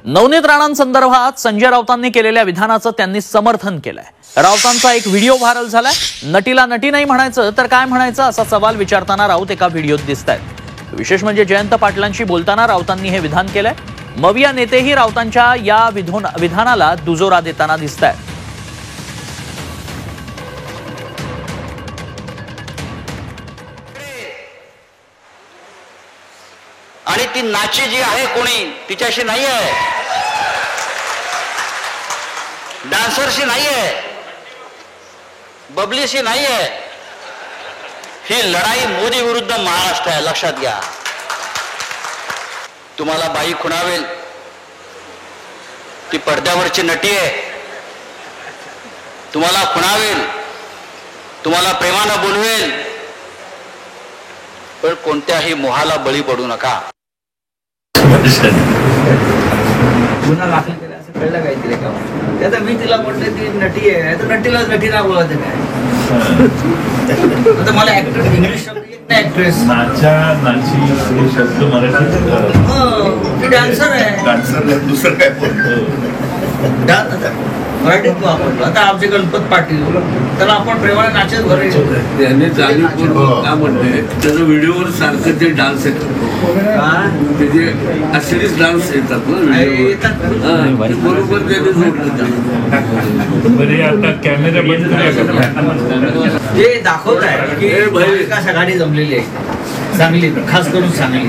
नवनीत राणांसंदर्भात संजय राऊतांनी केलेल्या विधानाचं त्यांनी समर्थन केलंय. राऊतांचा एक व्हिडिओ व्हायरल झालाय. नटीला नटी नाही म्हणायचं तर काय म्हणायचं असा सवाल विचारताना राऊत एका व्हिडिओत दिसतायत. विशेष म्हणजे जयंत पाटलांशी बोलताना राऊतांनी हे विधान केलंय. मविया नेतेही राऊतांच्या या विधानाला दुजोरा देताना दिसतायत. आणि ती नाची जी आहे कोणी तिच्याशी नाही आहे, डान्सरशी नाही आहे, बबलीशी नाही आहे. ही लढाई मोदी विरुद्ध महाराष्ट्र आहे, लक्षात घ्या. तुम्हाला बाई खुणावेल ती पडद्यावरची नटी आहे. तुम्हाला खुणावेल, तुम्हाला प्रेमानं बोलवेल, पण कोणत्याही मोहाला बळी पडू नका. गुन्हा दाखल केला असं कळलं काहीतरी का? त्याचा मी तिला म्हटलं ती नटी आहे तर नटीला नटी ना बोलायचं काय? आता मला ऍक्टर इंग्लिश शब्द येत नाही. ऍक्ट्रेस नाची हे शब्द मराठीत ती डान्सर आहे. डान्सर दुसरं काय बोलतो मराठीत वापरतो. आता आमचे गणपत पाटील त्याला आपण प्रेमाने नाचत भरे त्याने जाणीवपूर्वक का म्हणते त्याचं व्हिडिओवर सारखं ते डान्स येतात, त्याचे अश्लील डान्स येतात ना व्हिडिओवर, बरोबर त्याने जोडलं. बरे आता कॅमेरा बंद हे दाखवत आहे की का सगळी जमलेली आहे चांगली, खास करून चांगली.